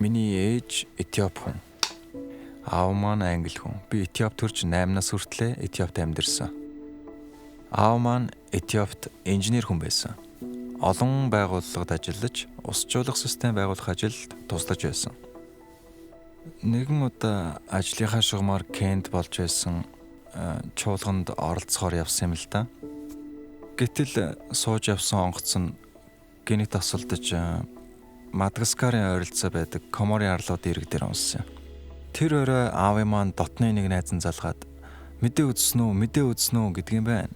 Миний ээж Этиоп хүн. Аав маань англи хүн. Би Этиоп төрж 8 нас хүртлээр Этиопт амьдарсан. Аав маань Этиопт инженер хүн байсан. Олон байгууллагад ажиллаж, усжуулах систем байгуулах ажилд туслаж байсан. Нэгэн удаа ажлынхаа шугамар Кент болж байсан чуулганд оролцохоор явсан юм л да. Гэтэл сууж явсан онгоц нь гинт тасалдаж Мадагаскарын ойролцоо байдаг Коморын арлууд ирэг дээр унсан. Тэр өрөө аавын маань дотны нэг найз нь залгаад мэдээ үзсэн үү гэдгийм байна.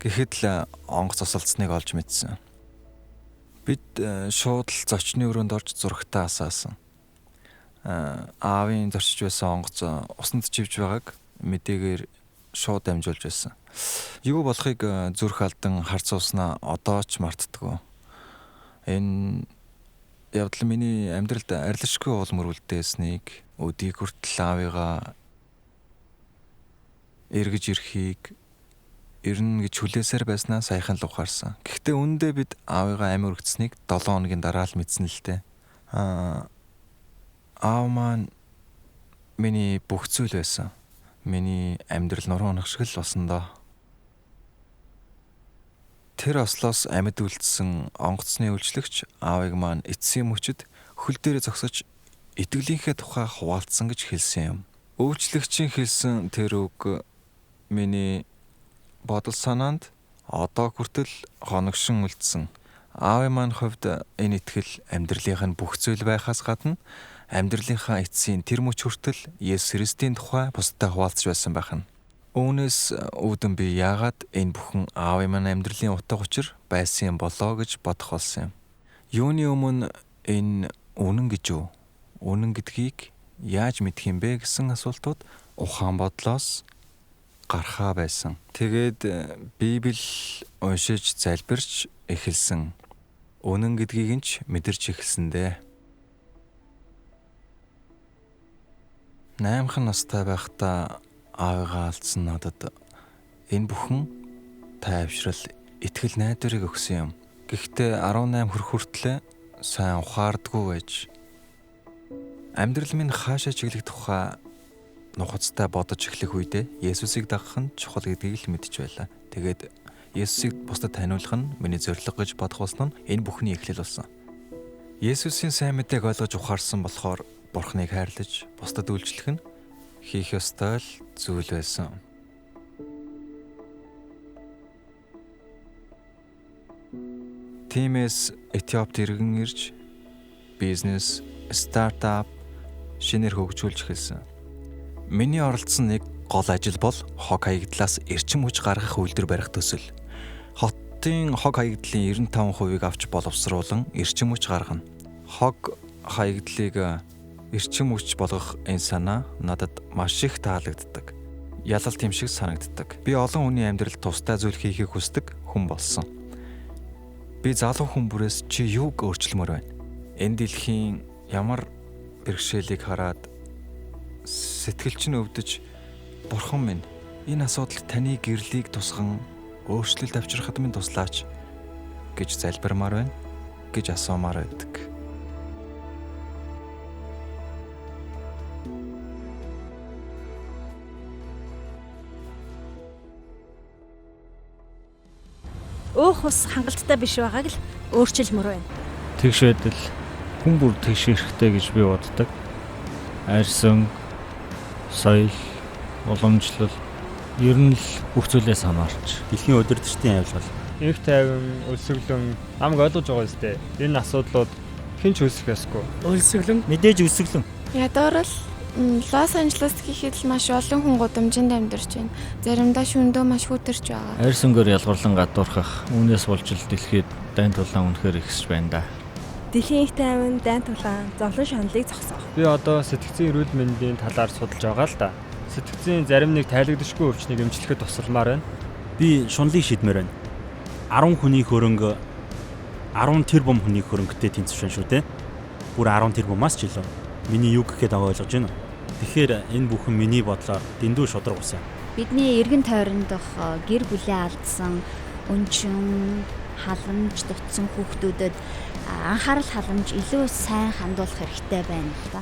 Гэхэд л онгоц тасалдсныг олж мэдсэн. Бид шууд л зочны өрөөнд орж зурагтаа асаасан. Аавын зорчиж байсан онгоц усанд живж байгааг мэдээгээр шууд дамжуулж байсан. Юу болохыг зүрх алдан харцууснаа одоо ч мартдаггүй. Энэ явдал миний амьдралд арилжгүй уул мөрүүлдээснийг өдийг хүртэл аавыгаа эргэж ирэхийг ирнэ гэж хүлээсээр байснаа саяхан л ухаарсан. Гэхдээ үүндээ бид аавыгаа амь өргөцсөнийг 7 хоногийн дараа л мэдсэн л дээ. Аав маань миний бүх зүйл байсан. Миний амьдрал нуруу унах шиг л болсон доо. Тэр ослоос амьд үлдсэн онгоцны үйлчлэгч аавыг маань эцсийн мөчөд хөл дээрээ зогсож итгэлийнхээ тухай хуваалцсан гэж хэлсэн юм. Үйлчлэгчийн хэлсэн тэр үг миний бодол санаанд одоо хүртэл хоногшин үлдсэн. Аавын маань хувьд энэ итгэл амьдралынх нь бүх зүйл байхаас гадна амьдралынхаа эцсийн тэр мөч хүртэл Есүс Христийн тухай бусдад хуваалцж байсан байх нь. Үүнээс үүдэн би яагаад энэ бүхэн аавын маань амьдралын утга учир байсан юм болоо гэж бодох болсон юм. Юуны өмнө энэ үнэн гэж үү? Үнэн гэдгийг яаж мэдэх юм бэ гэсэн асуултууд ухаан бодлоос гархаа байсан. Тэгээд Библи уншиж залбирч эхэлсэн. Үнэн гэдгийг нь ч мэдэрч эхэлсэн дээ. 8 настай байхдаа аавыгаа алдсан надад энэ бүхэн тайвшрал, итгэл найдварыг өгсөн юм. Гэхдээ 18 хүртлээр сайн ухаардгүй байж амьдрал минь хаашаа чиглэх тухай нухацтай бодож эхлэх үедээ Есүсийг дагах нь чухал гэдгийг л мэдэж байлаа. Тэгээд Есүсийг бусдад таниулах нь миний зорилго гэж бодох болсон нь энэ бүхний эхлэл болсон. Есүсийн сайн мэдээг ойлгож ухаарсан болохоор Бурхныг хайрлаж бусдад үйлчлэх нь хийх ёстой л зүйл байсан. Тиймээс Этиопт иргэн ирж бизнес, стартап шинээр хөгжүүлж эхэлсэн. Миний оролцсон нэг гол ажил бол хог хаягдлаас эрчим хүч гаргах үйлдвэр барих төсөл. Хотын хог хаягдлын 95%-ийг авч боловсруулан эрчим хүч гаргана. Хог хаягдлыг эрчим хүч болгох энэ санаа надад маш их таалагддаг. Ялалт юм шиг санагддаг. Би олон хүний амьдралд тустай зүйл хийхийг хүсдэг хүн болсон. Би залуу хүн бүрээс чи юуг өөрчлөмөр байна? Энэ дэлхийн ямар бэрхшээлийг хараад сэтгэл чинь өвдөж бурхан минь энэ асуудалд таны гэрлийг тусган өөрчлөлт авчрахад минь туслаач гэж залбирмаар байна гэж асуумаар байдаг. Өөх ус хангалттай биш байгааг л өөрчилмөр байна. Тэгш байтал хүн бүр тэгш хэрэгтэй гэж би боддог. Арьсан, соёл, уламжлал ер нь л бүх зүйлээс хамаарч дэлхийн удирдчдын явдал. Их тайван, өсөглөн намайг ойлгож байгаа зү. Энэ асуудлууд хэн ч үүсэх ёсгүй. Өсөглөн, мэдээж өсөглөн. Ядуурл Лос Анжелест гэхэд л маш олон хүн гудамжинд амьдарч байна. Заримдаа шүндөө маш хүтэрч байгаа. арьсангаар ялгарлан гадуурхах үүнээс болж л дэлхийд дайн тулаан үнэхээр ихсэж байна да. Дэлхийн их тайван, дайн тулаан, зовлон шаналлыг зогсоох. Би одоо сэтгцийн эрүүл мэндийн талаар судалж байгаа л да. Сэтгцийн зарим нэг тайлагдашгүй өвчнийг эмчлэхэд тусалмаар байна. Би шунлыг шийдмээр байна. 10 хүний хөрөнгө 10 тэрбум хүний хөрөнгөтэй тэнцвэршэн шүү дээ. Бүр 10 тэрбумаас ч илүү. Миний юу гэхэд байгаа ойлгож байна уу? Тэгэхээр энэ бүхэн миний бодлоор дэндүү шудраг усан. Бидний эргэн тойрондох гэр бүлээ алдсан, өнчин, халамж дутсан хүүхдүүдэд анхаарал халамж илүү сайн хандуулах хэрэгтэй байна л да.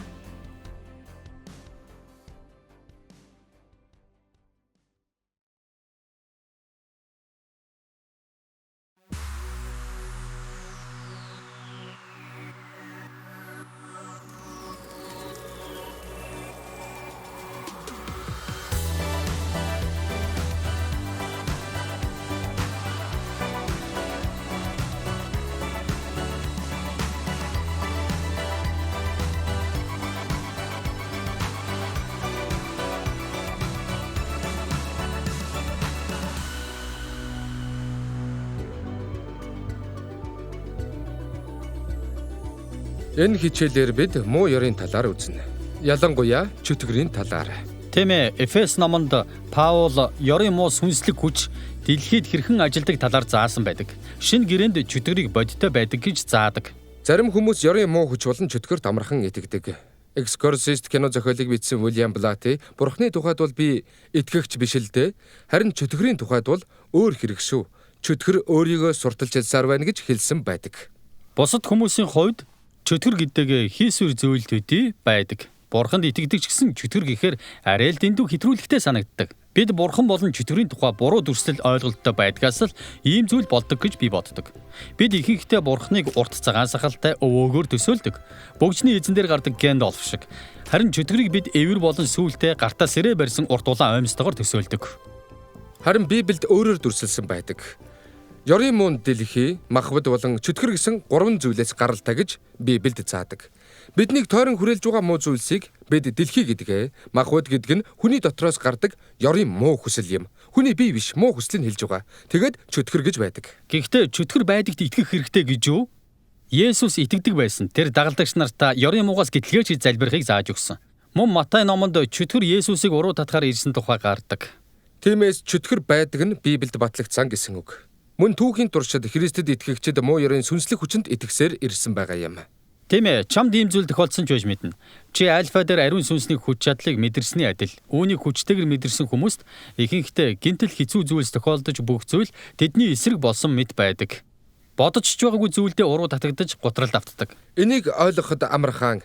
Энэ хичээлээр бид муу ёрын талаар үзнэ. Ялангуяа чөтгөрийн талаар. Тийм ээ, Эфес номонд Паул ёрын муу сүнслэг хүч дэлхийд хэрхэн ажилдаг талаар заасан байдаг. Шинэ гэрээнд чөтгөрийг бодиттой байдаг гэж заадаг. Зарим хүмүүс ёрын муу хүч болон чөтгөрт амархан итгэдэг. Exorcist кино зохиолыг бичсэн William Blatty Бурхны тухайд бол би итгэгч биш л дээ. Харин чөтгөрийн тухайд бол өөр хэрэг шүү. Чөтгөр өөрийгөө сурталж хэлсээр байна гэж хэлсэн байдаг. Бусад хүмүүсийн хувьд чөтгөр гэдэг хийсвэр зүйл төдий байдаг. Бурханд итгэдэг ч гэсэн чөтгөр гэхээр арай л дэндүү хэтрүүлэгтэй санагддаг. Бид бурхан болон чөтгөрийн тухай буруу дүрслэл ойлголттой байдгаас л ийм зүйл болдог гэж би боддог. Бид ихэнхдээ бурханыг урт цагаан сахалтай өвөөгөөр төсөөлдөг. Бөгжний эзэн дээр гардаг Гэндалф шиг. Харин чөтгөрийг бид эвэр болон сүултээ гартаа сэрээ барьсан урт улаан оймстойгоор төсөөлдөг. Харин Библиэд өөрөөр дүрсэлсэн байдаг. Ёрын муу дэлхий, махбод болон чөтгөр гэсэн 3 зүйлээс гаралтай гэж Библиэд заадаг. Биднийг тойрон хүрээлж байгаа муу зүйлсийг бид дэлхий гэдгээ, махбод гэдэг нь хүний дотроос гардаг ёрын муу хүсэл юм. Хүний бие биш муу хүслийг хэлж байгаа. Тэгэд чөтгөр гэж байдаг. Гэхдээ чөтгөр байдагт итгэх хэрэгтэй гэж юу? Есүс итгэдэг байсан. Тэр дагалдагч нартаа ёрын муугаас гэтлгээч залбирахыг зааж өгсөн. Мөн Матай номонд чөтгөр Есүсийг уруу татахаар ирсэн тухай гардаг. Тиймээс чөтгөр байдаг нь Библиэд батлагдсан гэсэн үг. Мөн түүхийн туршид Христэд итгэгчид муу ёрын сүнслэг хүчинд итгэсээр ирсэн байгаа юм. Тийм ээ, чамд ийм зүйл тохиолдсон ч байж мэднэ. Чи альфа дээр ариун сүнсний хүч чадлыг мэдэрсний адил үүнийг хүчтэйгээр мэдэрсэн хүмүүст ихэнхдээ гинтэл хэцүү зүйлс тохиолдож бүх зүйл тэдний эсрэг болсон мэт байдаг. Бодож ч байгаагүй зүйлдээ уруу татагдаж гутралд автдаг. Энийг ойлгоход амархан.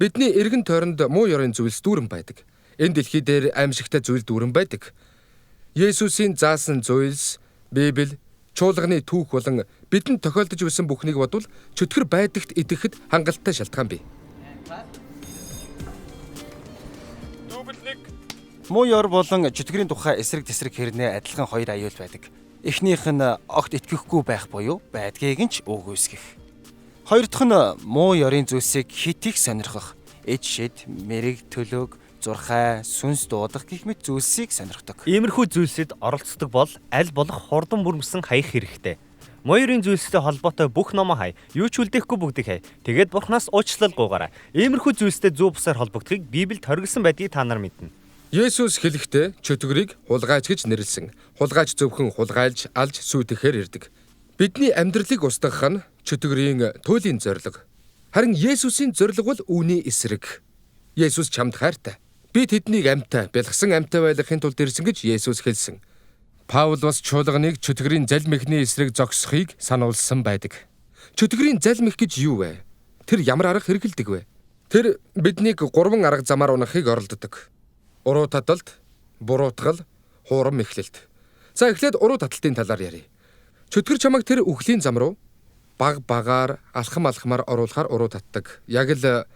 Бидний эргэн тойронд муу ёрын зүйлс дүүрэн байдаг. Энэ дэлхий дээр аимшигтай зүйл дүүрэн байдаг. Есүсийн заасан зүйлс, Библи, чуулганы түүх болон бидэнд тохиолдож байсан бүхнийг бодвол чөтгөр байдагт итгэхэд хангалттай шалтгаан бий. Муу ёр болон чөтгөрийн тухай эсрэг тесрэг хэрнээ адилхан хоёр аюул байдаг. Эхнийх нь огт итгэхгүй байх буюу байдгийг нь ч үгүйсгэх. Хоёр дахь нь муу ёрын зүйлсийг хит их сонирхох. Эд шид, мэрэг, төлөг, зурхай, сүнс дуудах гэх мэт зүйлсийг сонирхдог. Иймэрхүү зүйлсэд оролцдог бол аль болох хурдан бүрмсэн хаях хэрэгтэй. Муу ёрын зүйлстэй холбоотой бүх номоо хай. Юу ч үлдээхгүй бүгдийг хай. Тэгээд Бурханаас уучлал гуйгаарай. Иймэрхүү зүйлстэй зүү бусаар холбогдохыг Библиэд хоригдсан байдгийг та нар мэднэ. Есүс хэлэхдээ чөтгөрийг хулгайч гэж нэрлсэн. Хулгайч зөвхөн хулгайлж, алж, сүйтгэхээр ирдэг. Бидний амьдралыг устгах нь чөтгөрийн туйлын зорилго. Харин Есүсийн зорилго бол үүний эсрэг. Есүс чамд хайртай. Би тэднийг амьтаа, бэлгсэн амьтаа байлгахын тулд ирсэн гэж Есүс хэлсэн. Паул бас чуулганыг чөтгөрийн залмихны эсрэг зогсохыг сануулсан байдаг. Чөтгөрийн залмих гэж юу вэ? Тэр ямар арга хэрэгэлдэг вэ? Тэр биднийг 3 арга замаар унахыг оролддог. Уруу таталт, буруутгал, хуурам эхлэлт. За эхлээд уруу таталтын талаар ярив. Чөтгөр чамайг тэр үхлийн зам руу багаар, алхамаар оруулахаар уруу татдаг. Яг л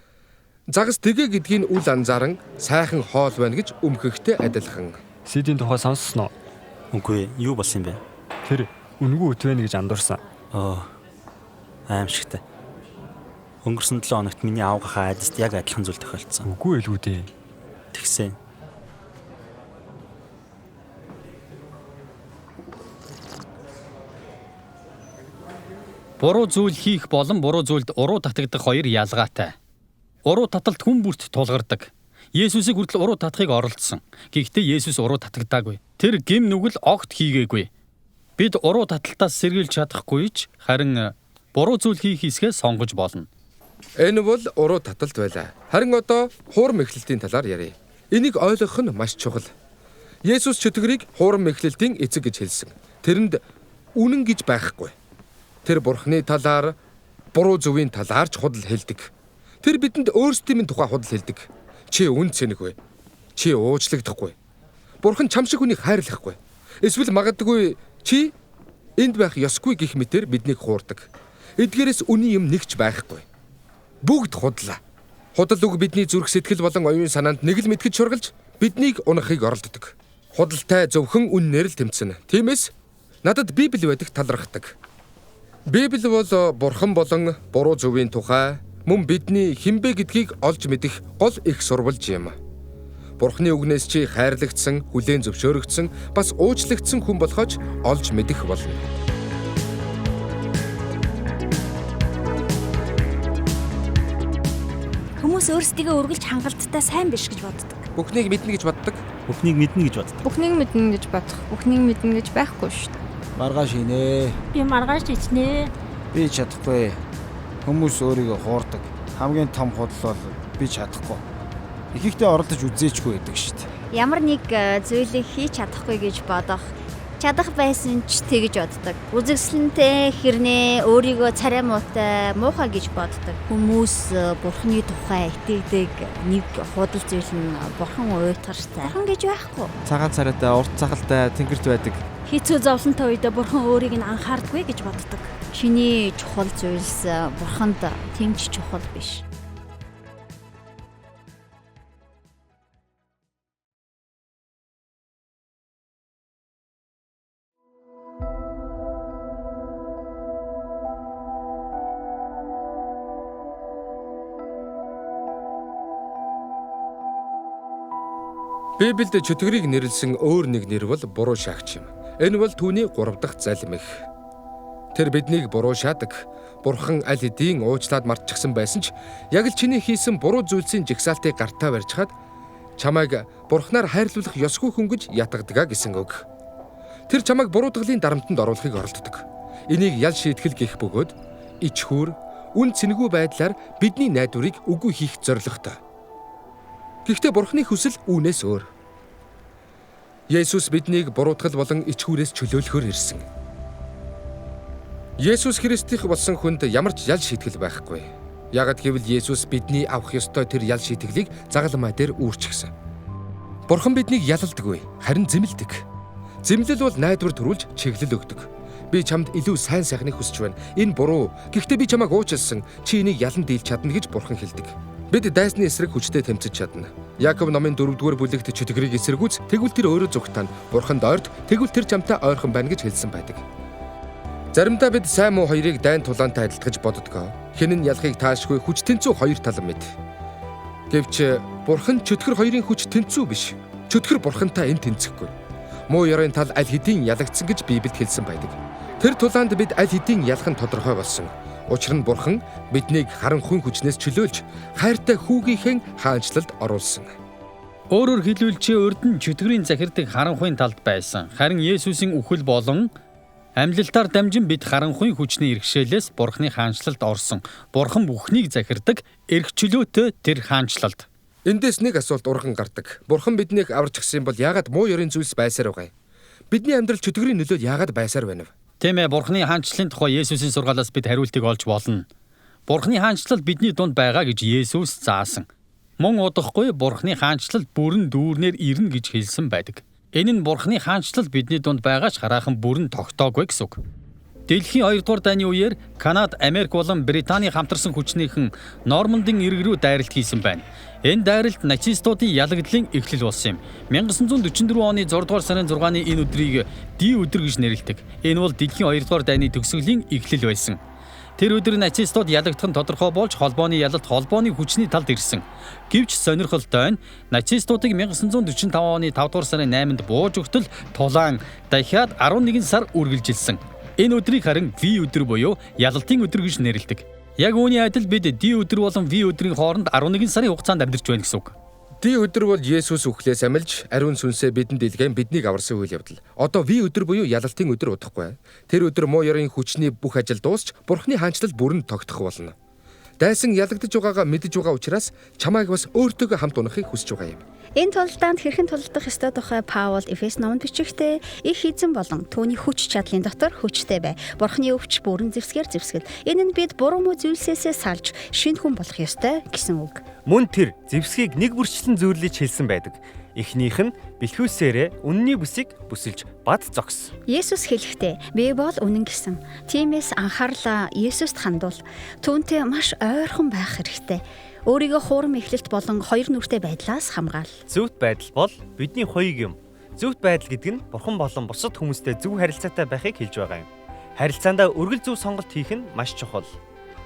загас тэгэ гэдгийг үл анзааран сайхан хоол байна гэж өмхөхтэй адилхан. Сидийн тухай сонссноо? Үгүй, юу болсон юм бэ? Тэр үнгүй үт вэ гэж андуурсан. Аимшигтай. Өнгөрсөн 7 хоногт миний аавгахаа айдаст яг адилхан зүйл тохиолдсон. Үгүй л үү дээ. Тэгсэн. Буруу зүйл хийх болон буруу зүйлд уруу татагдах хоёр ялгаатай. Уруу таталт хүн бүрт тулгардаг. Есүсийг хүртэл уруу татахыг оролдсон. Гэхдээ Есүс уруу татагдаагүй. Тэр гим нүгэл огт хийгээгүй. Бид уруу таталтаас сэргийлж чадахгүй ч харин буруу зүйл хийх хэсгээ сонгож болно. Энэ бол уруу таталт байлаа. Харин одоо хуурам эхлэлтийн талаар ярив. Энийг ойлгох нь маш чухал. Есүс чөтгөрийг хуурам эхлэлтийн эцэг гэж хэлсэн. Тэрэнд үнэн гэж байхгүй. Тэр Бурхны талаар, буруу зөвийн талаар ч худал хэлдэг. Тэр бидэнд өөрсдийн тухай худал хэлдэг. Чи үн цэнэгүй. Чи уучлагдахгүй. Бурхан чам шиг хүнийг хайрлахгүй. Эсвэл магадгүй чи энд байх ёсгүй гэх мэтээр биднийг хуурдаг. Эдгээрээс үний юм нэгч байхгүй. Бүгд худлаа. Худал үг бидний зүрх сэтгэл болон оюун санаанд нэг л мэтгэж шургалж биднийг унахыг оролддог. Худалтай зөвхөн үннээр л тэмцэнэ. Тиймээс надад Библи байдаг талархдаг. Библи бол Бурхан болон буруу зөвийн тухай мөн бидний хинбэ гэдгийг олж мэдэх гол их сурвалж юм. Бурханы үгнээс чи хайрлагдсан, хүлээн зөвшөөрөгдсөн, бас уучлагдсан хүн болохоч олж мэдэх болно. Хүмүүс өөрсдийгөө үргэлж хангалттай сайн биш гэж боддог. Бүхнийг мэднэ гэж боддог. Бүхнийг мэднэ гэж боддог. Бүхнийг мэднэ гэж бодох. Бүхнийг мэднэ гэж байхгүй шүү дээ. Маргааш хийнэ. Би маргааш ичнэ. Би чадахгүй. Хүмүүс өөрийгөө хуурдаг. Хамгийн том худал бол би чадахгүй. Ихэнхдээ оролдож үзээчгүй байдаг шүү дээ. Ямар нэг зүйлийг хийж чадахгүй гэж бодох. Чадах байсан ч тэгж боддог. Үзэгсэлэнтэй хэрнээ өөрийгөө царай муутай, муухай гэж боддог. Хүмүүс Бурхны тухай итгэдэг нэг худал зүйл нь Бурхан уйтгартай. Бурхан гэж байхгүй. Цагаан царайтай, урт цагалтай тэнгэрт байдаг. Хэцүү зовлонтой үед Бурхан өөрийг нь анхаардаггүй гэж боддог. Чиний чухал зүйлс Бурханд тэмч чухал биш. Библиэд чөтгөрийг нэрлсэн өөр нэг нэр бол буруу шаагч юм. Энэ бол түүний 3 дахь залмих. Тэр биднийг буруу шаадаг. Бурхан аль хэдийн уучлаад мартчихсан байсан ч яг л чиний хийсэн буруу зүйлсийн жигсаалтыг гартаа барьж хаад чамайг Бурханаар хайрлуулах ёсгүй хүн гэж ятгадгаа гэсэн үг. Тэр чамайг буруудгалын дарамтанд оруулахыг оролддог. Энийг ял шийтгэл гэх бөгөөд ичхүүр, үн цэнэгүй байдлаар бидний найдварыг үгүй хийх зорилготой. Гэхдээ Бурханы хүсэл үүнээс өөр. Есүс биднийг буруутгал болон ичхүүрээс чөлөөлөхөөр ирсэн. Есүс Христийнх болсон хүнд ямар ч ял шийтгэл байхгүй. Ягагт гэвэл Есүс бидний авах ёстой тэр ял шийтгэлийг загалмай дээр үүрчихсэн. Бурхан биднийг ялалдаггүй, харин зэмлдэг. Зэмлэл бол найдвар төрүүлж чиглэл өгдөг. Би чамд илүү сайн сайхныг хүсэж байна. Энэ буруу. Гэхдээ би чамайг уучлсан. Чи энийг ялан дийлж чадна гэж Бурхан хэлдэг. Бид дайсны эсрэг хүчтэй тэмцэж чадна. Яков номын 4-р бүлэгт чөтгөрийг эсэргүүц, тэгвэл тэр өөрөө зүгтана. Бурханд ойрт, тэгвэл тэр чамтай ойрхон байна гэж хэлсэн байдаг. Заримдаа бид сайн муу хоёрыг дайн тулаантай адилтгаж боддог. Хэн нь ялахыг таашгүй хүч тэнцүү хоёр тал мэд. Гэвч Бурхан чөтгөр хоёрын хүч тэнцүү биш. Чөтгөр Бурхантай энэ тэнцэхгүй. Муу ёрын тал аль хэдийн ялагдсан гэж Библиэд хэлсэн байдаг. Тэр тулаанд бид аль хэдийн ялах нь тодорхой болсон. Учир нь Бурхан биднийг харанхуй хүчнээс чөлөөлж хайртай хүүгийнхэн хаанчлалд оруулсан. Өөрөөр хэлбэл чи урд нь чөтгөрийн захирдаг харанхуйн талд байсан. Харин Есүсийн үхэл болон амьлалтаар дамжин бид харанхуйн хүчний иргэшээлээс Бурханы хаанчлалд орсон. Бурхан бүхнийг захирдаг, эрх чөлөөтэй тэр хаанчлалд. Эндээс нэг асуулт урган гардаг. Бурхан биднийг аварч гисэн бол яагаад муу ёрийн зүйлс байсаар байгаа юм? Бидний амьдрал чөтгөрийн нөлөөд яагаад байсаар байна вэ? Тийм ээ, Бурханы хаанчлалын тухай Есүсийн сургаалаас бид хариултыг олж болно. Бурханы хаанчлал бидний дунд байгаа гэж Есүс заасан. Мөн удахгүй Бурханы хаанчлал бүрэн дүүрнээр ирнэ гэж хэлсэн байдаг. Энэ нь Бурханы хаанчлал бидний дунд байгаач хараахан бүрэн тогтоогүй гэсэн үг. Дэлхийн 2 дугаар дайны үеэр Канада, Америк болон Британий хамтарсан хүчнийхэн Нормандын ирэг рүү дайралт хийсэн байна. Энэ дайралт нацистуудын ялагдлын эхлэл болсон юм. 1944 оны 6 дугаар сарын 6-ны энэ өдрийг Ди өдөр гэж нэрлэдэг. Энэ бол дэлхийн 2 дугаар дайны төгсгөлийн эхлэл байсан. Тэр өдөр нацистууд ялагдах нь тодорхой болж холбооны ялалт холбооны хүчний талд ирсэн. Гэвч сонирхолтой нь нацистуудыг 1945 оны 5 дугаар сарын 8-нд бууж өгтөл тулаан дахиад 11 сар үргэлжилсэн. Энэ өдрийг харин V өдөр буюу ялалтын өдөр гэж нэрлэдэг. Яг үүний адил бид D өдөр болон V өдрийн хооронд 11 сарын хугацаанд амьдарч байна гэсэн үг. D өдөр бол Есүс үхлээс амилж ариун сүнсээ бидэнд илгээн биднийг аварсан үйл явдал. Одоо V өдөр буюу ялалтын өдөр удахгүй. Тэр өдөр муу ёрын хүчний бүх ажил дуусч Бурханы хаанчлал бүрэн тогтох болно. Дайсан ялагдж байгаагаа мэдж байгаа учраас чамайг бас өөртөөгөө хамт унахыг хүсэж байгаа юм. Энэ тулдаанд хэрхэн тулдах ёстой тухай Паул Эфес номонд бичихдээ их эзэн болон түүний хүч чадлын дотор хүчтэй бай. Бурхны өвч бүрэн зэвсгээр зэвсгэл. Энэ нь бид буруу муу зүйлсээс салж шинэ хүн болох ёстой гэсэн үг. Мөн тэр зэвсгийг нэг бүрчлэн зөөрлөж хэлсэн байдаг. Эхнийх нь бэлхүүсээрээ үнний бүсийг бүсэлж бад зогс. Есүс хэлэхдээ би бол үнэн гэсэн. Тиймээс анхаарлаа Есүст хандуул. Түүнтэй маш ойрхон байх хэрэгтэй. Өөрийгөө хуурам эхлэлт болон хоёр нүртэй байдлаас хамгаал. Зөвхт байдал бол бидний хоёуг юм. Зөвхт байдал гэдэг нь бурхан болон бусад хүмүүстэй зөв харилцаатай байхыг хэлж байгаа юм. Харилцаандаа өргөл зөв сонголт хийх нь маш чухал.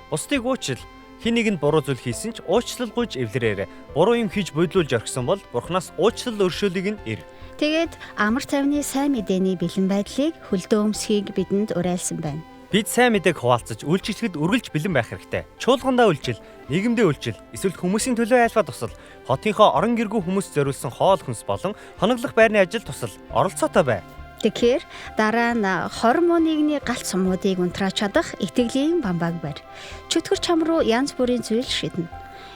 Бусдыг уучлал, хэн нэгэнд буруу зүйл хийсэн ч уучлал гуйж эвлэрээрээ. Буруу юм хийж бодлуулж орхисон бол бурханаас уучлал өршөөлийг нь ир. Тэгээд амар тайвны сайн мэдээний бэлэн байдлыг хөлдөө өмсхийг бидэнд уриалсан байна. Бид сайн мэдээг хуваалцаж, үйлчлэхэд үргэлж бэлэн байх хэрэгтэй. Чуулгандаа үйлчил, нийгэмдээ үйлчил, эсвэл хүмүүсийн төлөө айлфа тусал, хотынхоо орон гэргүй хүмүүс зориулсан хоол хүнс болон хоноглох байрны ажил тусал оролцоотой бай. Тэгэхээр дараа нь 20 муу нэгний галт сумуудыг унтрааж чадах итгэлийн бамбааг барь. Чөтгөр чам руу янз бүрийн зүйл шиднэ.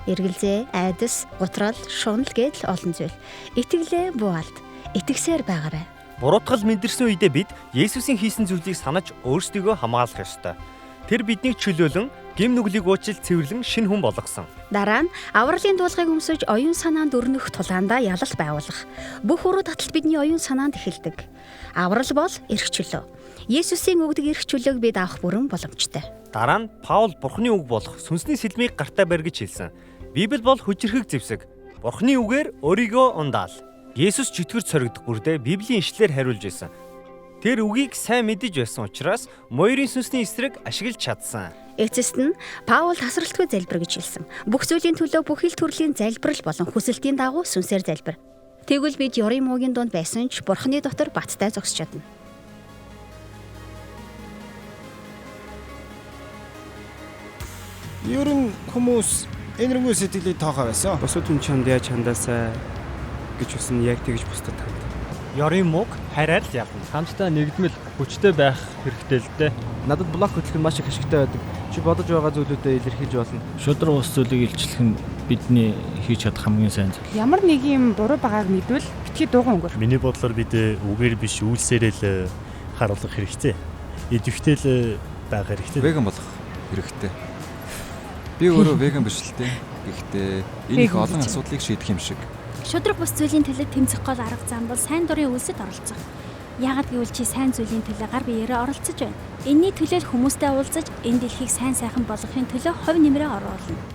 Эргэлзээ, айдас, гутрал, шунал гэдэл олон зүйл. Итгэлээ бууалд, итгэсээр байгаарай. Буруутгал мэдэрсэн үедээ бид Есүсийн хийсэн зүйлийг санаж өөрсдийгөө хамгаалах ёстой. Тэр биднийг чөлөөлөн, гим нүглийг уучлал цэвэрлэн шинэ хүн болгосон. Дараа нь авралын дуулгыг өмсөж оюун санаанд өрнөх тулаандаа ялалт байгуулах. Бүх өрөө таталт бидний оюун санаанд эхэлдэг. Аврал бол эрх чөлөө. Есүсийн өгдөг эрх чөлөөг бид авах бүрэн боломжтой. Дараа нь Паул Бурхны үг болох сүнсний сэлмийг гартаа барь гэж хэлсэн. Библи бол хүчрхэг зэвсэг. Бурхны үгээр өөрийгөө ундаал. Есүс чөтгөр цоригдох бүрдээ Библийн ишлэлээр хариулж байсан. Тэр үгийг сайн мэдэж байсан учраас моёрын сүнсний эсрэг ашиглаж чадсан. Эцэст нь Паул тасралтгүй залбир гэж хэлсэн. Бүх зүйлийн төлөө бүх ил төрлийн залбирал болон хүсэлтийн дагуу сүнсээр залбир. Тэгвэл бид ёрын муугийн дунд байсан ч Бурхны дотор баттай зогсож чадна. Ер нь хүмүүс энэргүй сэтгэлийг тоохоо байсан. Бусад хүн чанд яаж чандаасаа гэж үсэн яг тэгж бусдад танд. Ёрын мууг хараар л ялна. Хамтдаа нэгдмэл хүчтэй байх хэрэгтэй л дээ. Надад блок хөтлөх нь маш их ашигтай байдаг. Чи бодож байгаа зүйлүүдэд илэрхийлж болно. Шудраг ус зүйлийг илчлэх нь бидний хийж чадах хамгийн сайн зүйл. Ямар нэг юм буруу байгааг мэдвэл битгий дууган өнгөр. Миний бодлоор бид үгээр биш үйлсээрээ л харуулах хэрэгтэй. Идэвхтэй л байх хэрэгтэй. Веган болох хэрэгтэй. Би өөрөө веган биш л дээ. Гэхдээ энэ их олон асуудлыг шийдэх юм шиг. Шудраг бус зүйлийн төлөө тэмцэх гол арга зам бол сайн дурын үйлсэд оролцох. Яагад гэвэл чи сайн зүйлийн төлөө гар биеэрээ оролцож байна. Энийний төлөө хүмүүстэй уулзаж энэ дэлхийг сайн сайхан болгохын төлөө хувь нэмрээ оруулна.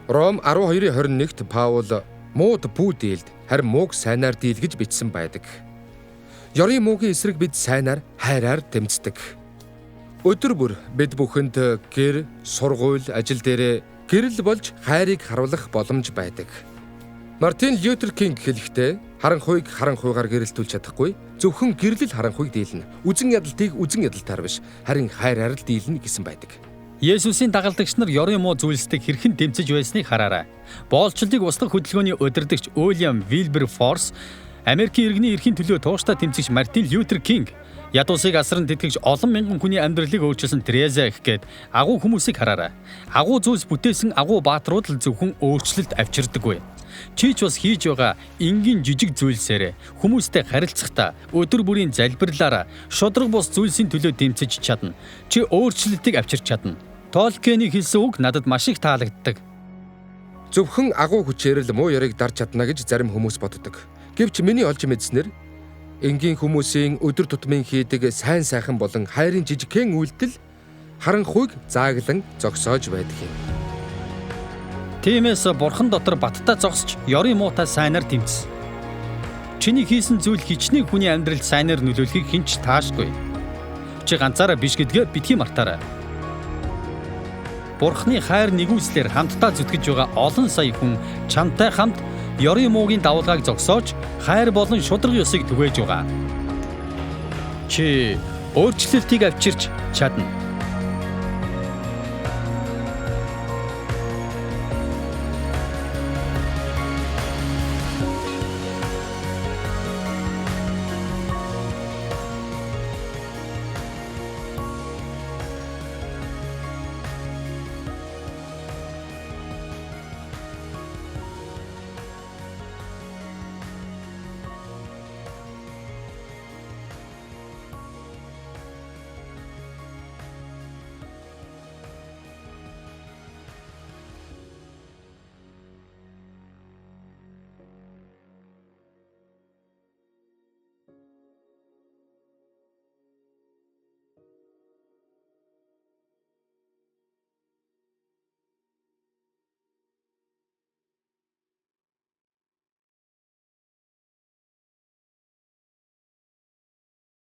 Ром 12:21-т Паул мууд бүү дийлд харин мууг сайнаар дийлгэж бичсэн байдаг. Ёрын муугийн эсрэг бид сайнаар хайраар тэмцдэг. Өдөр бүр бид бүхэнд гэр, сургууль, ажил дээрээ гэрэл болж хайрыг харуулах боломж байдаг. Мартин Лютер Кинг хэлэхдээ харанхуйг харанхуйгаар гэрэлтүүлж чадахгүй, зөвхөн гэрлэл харанхуйг дийлнэ. Үзэн ядалтыг үзэн ядалтаар биш, харин хайраар л дийлнэ гэсэн байдаг. Есүсийн дагалдагч нар ёрын муу зүйлстэй хэрхэн дэмцэж байсныг хараарай. Боолчлыг устгах хөдөлгөөний удирдагч Уильям Вилберфорс, Америкийн иргэний эрхийн төлөө тууштай тэмцэгч Мартин Лютер Кинг, ядуусыг асран тэтгэгч олон мянган хүний амьдралыг өөрчилсөн Тереза их гээд агуу хүмүүсийг хараарай. Агуу зүйлс бүтээсэн агуу бааtruуд л зөвхөн өөрчлөлт авчирдаггүй. Чи ч бас хийж байгаа энгийн жижиг зүйлсээр хүмүүстэй харилцахдаа өдөр бүрийн залбирлаараа шудраг бус зүйлсийн төлөө дэмцэж чадна. Чи өөрчлөлтийг авчирч чадна. Толкиний хэлсэн үг надад маш их таалагддаг. Зөвхөн агуу хүчээр л муу ярыг дарж чадна гэж зарим хүмүүс боддог. Гэвч миний олж мэдснээр энгийн хүмүүсийн өдөр тутмын хийдэг сайн сайхан болон хайрын жижигхэн үйлдэл харанхуйг зааглан зогсоож байдаг юм. Тиймээс бурхан дотор баттай зогсож ёрын муутай сайнаар тэмцсэн. Чиний хийсэн зүйл хичнээн хүний амьдралд сайнаар нөлөөлөхийг хинч таашгүй. Чи ганцаараа биш гэдгээ битгий мартаарай. Бурханы хайр нэгүслэр хамтдаа зүтгэж байгаа олон сая хүн чамтай хамт ёрын муугийн давалгааг зогсоож хайр болон шудраг ёсыг түгээж байгаа. Чи өөрчлөлтийг авчирч чадна.